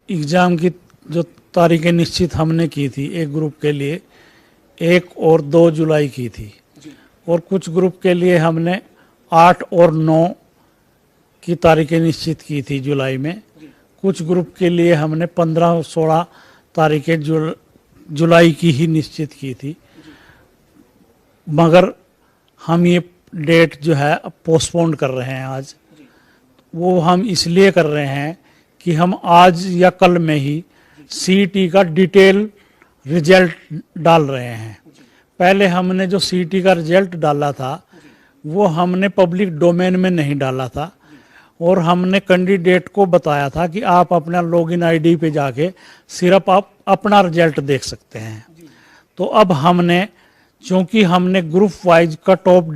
Exam की जो तारीखें निश्चित हमने की थी, एक ग्रुप के लिए 1 और 2 जुलाई की थी और कुछ ग्रुप के लिए हमने 8 और 9 की तारीखें निश्चित की थी जुलाई में। कुछ ग्रुप के लिए हमने 15 और 16 तारीखें जुलाई की ही निश्चित की थी, मगर हम ये डेट जो है पोस्टपोन कर रहे हैं आज। वो हम इसलिए कर रहे हैं कि हम आज या कल में ही सीईटी का डिटेल रिजल्ट डाल रहे हैं। पहले हमने जो सीईटी का रिजल्ट डाला था वो हमने पब्लिक डोमेन में नहीं डाला था और हमने कैंडिडेट को बताया था कि आप अपना लॉगिन आईडी पे जाके सिर्फ आप अपना रिजल्ट देख सकते हैं। तो अब हमने, चूंकि हमने ग्रुप वाइज कट ऑफ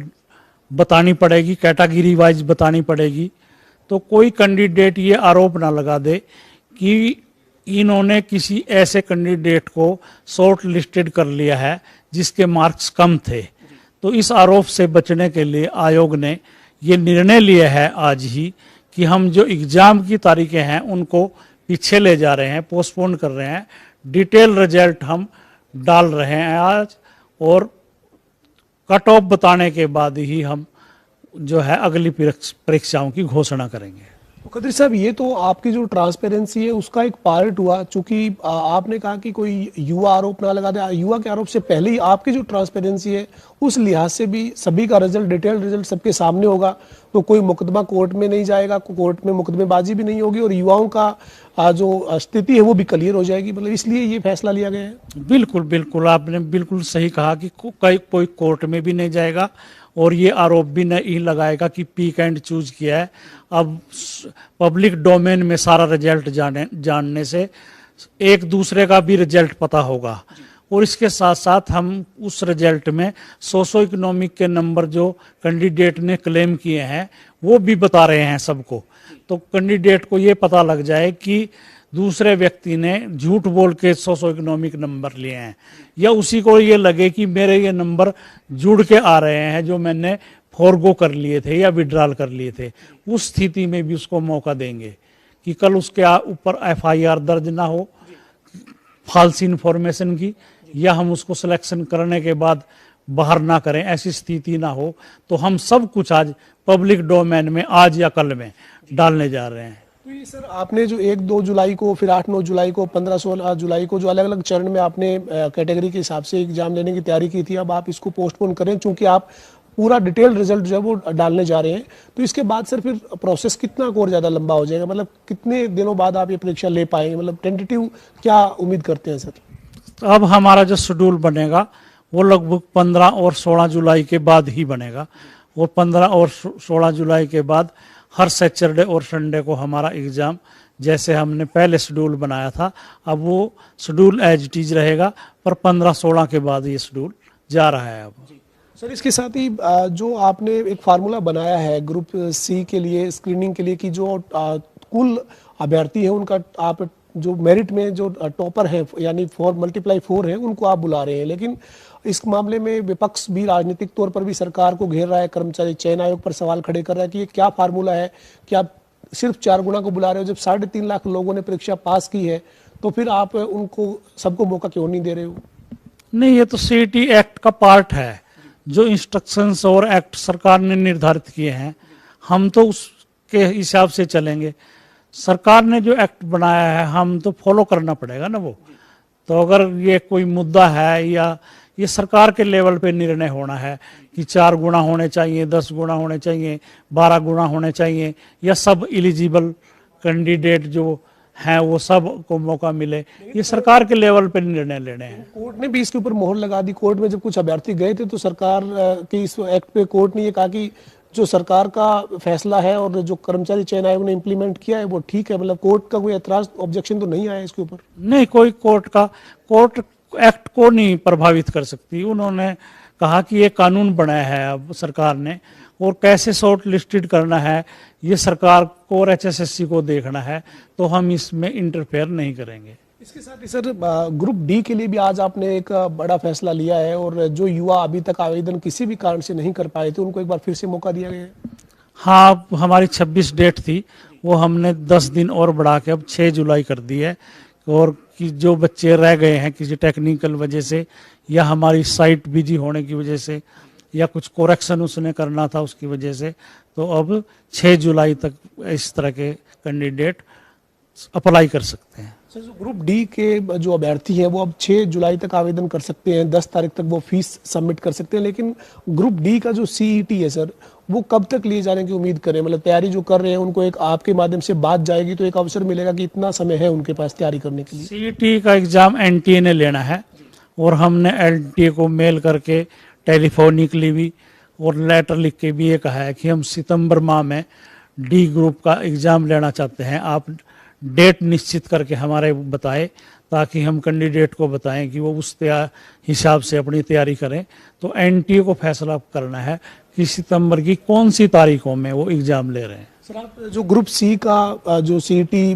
बतानी पड़ेगी, कैटेगरी वाइज बतानी पड़ेगी, तो कोई कैंडिडेट ये आरोप ना लगा दे कि इन्होंने किसी ऐसे कैंडिडेट को शॉर्ट लिस्टेड कर लिया है जिसके मार्क्स कम थे। तो इस आरोप से बचने के लिए आयोग ने ये निर्णय लिया है आज ही कि हम जो एग्ज़ाम की तारीखें हैं उनको पीछे ले जा रहे हैं, पोस्टपोन कर रहे हैं। डिटेल रिजल्ट हम डाल रहे हैं आज और कट ऑफ बताने के बाद ही हम जो है अगली परीक्षाओं की घोषणा करेंगे। खत्री साहब, ये तो आपकी जो ट्रांसपेरेंसी है उसका एक पार्ट हुआ, चूंकि आपने कहा कि कोई युवा आरोप ना लगा दे। युवा के आरोप से पहले ही आपकी जो ट्रांसपेरेंसी है उस लिहाज से भी सभी का रिजल्ट, डिटेल रिजल्ट सबके सामने होगा, तो कोई मुकदमा कोर्ट में नहीं जाएगा, कोर्ट में मुकदमेबाजी भी नहीं होगी और युवाओं का जो स्थिति है वो भी क्लियर हो जाएगी। मतलब इसलिए ये फैसला लिया गया है। बिल्कुल बिल्कुल, आपने बिल्कुल सही कहा कि कोई कोर्ट में भी नहीं जाएगा और ये आरोप भी नहीं लगाएगा कि पिक एंड चूज किया है। अब पब्लिक डोमेन में सारा रिजल्ट जानने से एक दूसरे का भी रिजल्ट पता होगा और इसके साथ साथ हम उस रिजल्ट में सोशो इकोनॉमिक के नंबर जो कैंडिडेट ने क्लेम किए हैं वो भी बता रहे हैं सबको। तो कैंडिडेट को ये पता लग जाए कि दूसरे व्यक्ति ने झूठ बोल के सोशो इकोनॉमिक नंबर लिए हैं, या उसी को ये लगे कि मेरे ये नंबर जुड़ के आ रहे हैं जो मैंने फॉरगो कर लिए थे या विड्रॉल कर लिए थे। उस स्थिति में भी उसको मौका देंगे कि कल उसके ऊपर एफआईआर दर्ज ना हो फाल्स इन्फॉर्मेशन की, या हम उसको सिलेक्शन करने के बाद बाहर ना करें, ऐसी स्थिति ना हो। तो हम सब कुछ आज पब्लिक डोमेन में आज या कल में डालने जा रहे हैं। तो ये सर, आपने जो 1-2 जुलाई को, फिर 8-9 जुलाई को, 15-16 जुलाई को जो अलग अलग चरण में आपने कैटेगरी के हिसाब से एग्जाम लेने की तैयारी की थी, अब आप इसको पोस्टपोन करें चूंकि आप पूरा डिटेल रिजल्ट जो है वो डालने जा रहे हैं, तो इसके बाद सर फिर प्रोसेस कितना और ज़्यादा लंबा हो जाएगा? मतलब कितने दिनों बाद आप ये परीक्षा ले पाएंगे? मतलब टेंटेटिव क्या उम्मीद करते हैं सर? अब हमारा जो शेड्यूल बनेगा वो लगभग 15 और 16 जुलाई के बाद ही बनेगा और 15 और 16 जुलाई के बाद हर सैटरडे और संडे को हमारा एग्ज़ाम जैसे हमने पहले शेड्यूल बनाया था, अब वो शेड्यूल एज इट इज रहेगा, पर 15-16 के बाद ये शेड्यूल जा रहा है। अब सर, इसके साथ ही जो आपने एक फार्मूला बनाया है ग्रुप सी के लिए, स्क्रीनिंग के लिए, कि जो कुल अभ्यर्थी है उनका आप जो मेरिट में जो टॉपर है यानी 4x4 है उनको आप बुला रहे हैं, लेकिन इस मामले में विपक्ष भी राजनीतिक तौर पर भी सरकार को घेर रहा है, कर्मचारी चयन आयोग पर सवाल खड़े कर रहा है कि ये क्या फार्मूला है कि आप सिर्फ 4 गुना को बुला रहे हो, जब 3.5 लाख लोगों ने परीक्षा पास की है, तो फिर आप उनको सबको मौका क्यों नहीं दे रहे हो? नहीं, ये तो सीईटी एक्ट का पार्ट है, जो इंस्ट्रक्शंस और एक्ट सरकार ने निर्धारित किए हैं, हम तो उसके हिसाब से चलेंगे। सरकार ने जो एक्ट बनाया है हम तो फॉलो करना पड़ेगा ना वो। तो अगर ये कोई मुद्दा है या ये सरकार के लेवल पे निर्णय होना है कि 4 गुना होने चाहिए, 10 गुना होने चाहिए, 12 गुना होने चाहिए, या सब एलिजिबल कैंडिडेट जो हैं वो सब को मौका मिले, ये सरकार के लेवल पे निर्णय लेने हैं। कोर्ट ने भी इसके ऊपर मोहर लगा दी। कोर्ट में जब कुछ अभ्यर्थी गए थे तो सरकार के इस एक्ट पे कोर्ट ने ये कहा कि जो सरकार का फैसला है और जो कर्मचारी चयन आयोग ने इम्प्लीमेंट किया है वो ठीक है। मतलब कोर्ट का कोई एतराज, ऑब्जेक्शन तो नहीं आया इसके ऊपर? नहीं, कोई कोर्ट एक्ट को नहीं प्रभावित कर सकती। उन्होंने कहा कि ये कानून बनाया है अब सरकार ने और कैसे शॉर्ट लिस्टेड करना है ये सरकार को और एचएसएससी को देखना है, तो हम इसमें इंटरफेयर नहीं करेंगे। इसके साथ ही सर, ग्रुप डी के लिए भी आज आपने एक बड़ा फैसला लिया है और जो युवा अभी तक आवेदन किसी भी कारण से नहीं कर पाए थे उनको एक बार फिर से मौका दिया गया है। हाँ, हमारी 26 डेट थी वो हमने 10 दिन और बढ़ा के अब 6 जुलाई कर दी है। और कि जो बच्चे रह गए हैं किसी टेक्निकल वजह से या हमारी साइट बिजी होने की वजह से या कुछ कोरेक्शन उसने करना था उसकी वजह से, तो अब 6 जुलाई तक इस तरह के कैंडिडेट अप्लाई कर सकते हैं। सर, जो ग्रुप डी के जो अभ्यर्थी हैं वो अब 6 जुलाई तक आवेदन कर सकते हैं, 10 तारीख तक वो फीस सबमिट कर सकते हैं, लेकिन ग्रुप डी का जो सीईटी है सर, वो कब तक लिए जाने की उम्मीद करें? मतलब तैयारी जो कर रहे हैं उनको एक आपके माध्यम से बात जाएगी तो एक अवसर मिलेगा कि इतना समय है उनके पास तैयारी करने के लिए। सीईटी का एग्जाम एनटीए ने लेना है और हमने एनटीए को मेल करके टेलीफोनिकली भी और लेटर लिख के भी ये कहा है कि हम सितंबर माह में डी ग्रुप का एग्जाम लेना चाहते हैं, आप डेट निश्चित करके हमारे बताएं ताकि हम कैंडिडेट को बताएं कि वो उस हिसाब से अपनी तैयारी करें। तो एनटीए को फैसला करना है कि सितंबर की कौन सी तारीखों में वो एग्जाम ले रहे हैं। सर, आप जो ग्रुप सी का जो सीईटी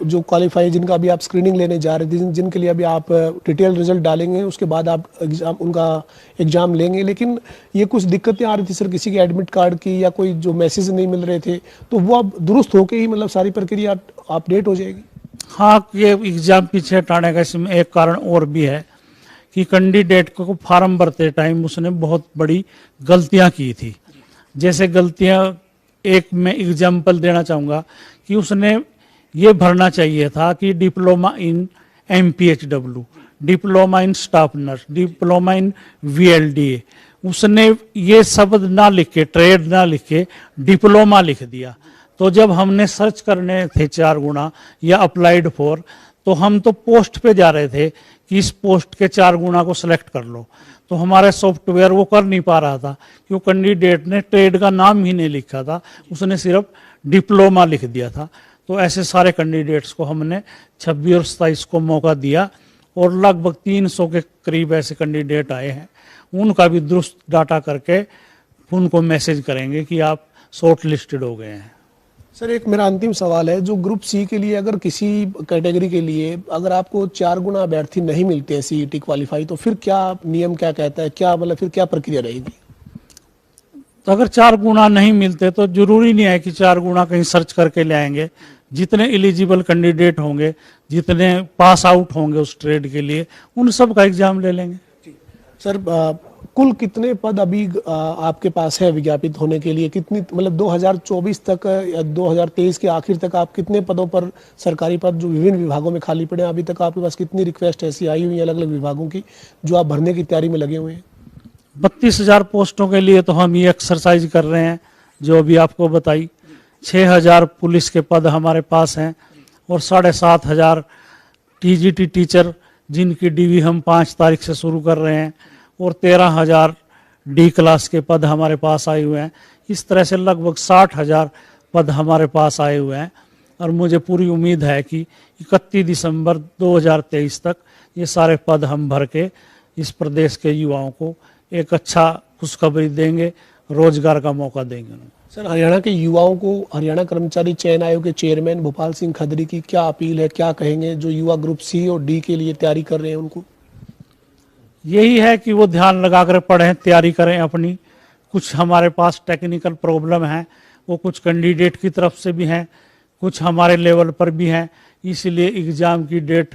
जो क्वालिफाई जिनका अभी आप स्क्रीनिंग लेने जा रहे थे, जिनके लिए अभी आप डिटेल रिजल्ट डालेंगे, उसके बाद आप उनका एग्जाम लेंगे, लेकिन ये कुछ दिक्कतें आ रही थी सर, किसी के एडमिट कार्ड की या कोई जो मैसेज नहीं मिल रहे थे, तो वो अब दुरुस्त होके ही मतलब सारी प्रक्रिया अपडेट हो जाएगी? हाँ, ये एग्जाम पीछे हटाने का इसमें एक कारण और भी है कि कैंडिडेट को फॉर्म भरते टाइम उसने बहुत बड़ी गलतियां की थी। जैसे गलतियां, एक मैं एग्जाम्पल देना चाहूँगा कि उसने ये भरना चाहिए था कि diploma in MPHW, diploma in staff nurse, diploma in VLDA, उसने ये शब्द ना लिख के, ट्रेड ना लिख के डिप्लोमा लिख दिया। तो जब हमने सर्च करने थे 4 गुना या अप्लाइड फॉर, तो हम तो पोस्ट पे जा rहे थे कि इस पोस्ट के 4 गुना को सिलेक्ट कर लो, तो हमारा सॉफ्टवेयर वो कर नहीं पा रहा था क्योंकि कैंडिडेट ने ट्रेड का नाम ही नहीं लिखा था, उसने सिर्फ डिप्लोमा लिख दिया था। तो ऐसे सारे कैंडिडेट्स को हमने 26 और 27 को मौका दिया और लगभग 300 के करीब ऐसे कैंडिडेट आए हैं। उनका भी दुरुस्त डाटा करके उनको मैसेज करेंगे कि आप शॉर्ट लिस्टेड हो गए हैं। सर, एक मेरा अंतिम सवाल है, जो ग्रुप सी के लिए अगर किसी कैटेगरी के लिए अगर आपको 4 गुना अभ्यर्थी नहीं मिलते हैं सीईटी क्वालिफाई, तो फिर क्या नियम क्या कहता है, क्या मतलब फिर क्या प्रक्रिया रहेगी? तो अगर 4 गुना नहीं मिलते तो जरूरी नहीं है कि 4 गुना कहीं सर्च करके ले आएंगे। जितने एलिजिबल कैंडिडेट होंगे, जितने पास आउट होंगे उस ट्रेड के लिए, उन सब का एग्जाम ले लेंगे। सर, कुल कितने पद अभी आपके पास है विज्ञापित होने के लिए? कितनी मतलब 2024 तक या 2023 के आखिर तक आप कितने पदों पर, सरकारी पद जो विभिन्न विभागों में खाली पड़े हैं, अभी तक आपके पास कितनी रिक्वेस्ट ऐसी आई हुई है अलग अलग विभागों की जो आप भरने की तैयारी में लगे हुए हैं? 32,000 पोस्टों के लिए तो हम ये एक्सरसाइज कर रहे हैं जो अभी आपको बताई। 6,000 पुलिस के पद हमारे पास हैं और 7,500 TGT टीचर जिनकी DV हम 5 तारीख से शुरू कर रहे हैं और 13,000 D क्लास के पद हमारे पास आए हुए हैं। इस तरह से लगभग 60,000 पद हमारे पास आए हुए हैं और मुझे पूरी उम्मीद है कि 31 दिसंबर 2023 तक ये सारे पद हम भर के इस प्रदेश के युवाओं को एक अच्छा खुशखबरी देंगे, रोजगार का मौका देंगे। सर, हरियाणा के युवाओं को हरियाणा कर्मचारी चयन आयोग के चेयरमैन भोपाल सिंह खदरी की क्या अपील है, क्या कहेंगे जो युवा ग्रुप सी और डी के लिए तैयारी कर रहे हैं उनको? यही है कि वो ध्यान लगाकर पढ़ें, तैयारी करें अपनी। कुछ हमारे पास टेक्निकल प्रॉब्लम है, वो कुछ कैंडिडेट की तरफ से भी हैं, कुछ हमारे लेवल पर भी हैं, इसलिए एग्ज़ाम की डेट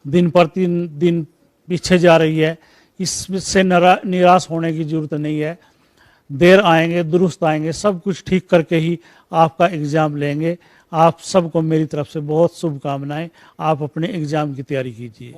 दिन पर दिन पीछे जा रही है। इससे निराश होने की ज़रूरत नहीं है, देर आएंगे दुरुस्त आएंगे, सब कुछ ठीक करके ही आपका एग्ज़ाम लेंगे। आप सबको मेरी तरफ से बहुत शुभकामनाएं। आप अपने एग्ज़ाम की तैयारी कीजिए।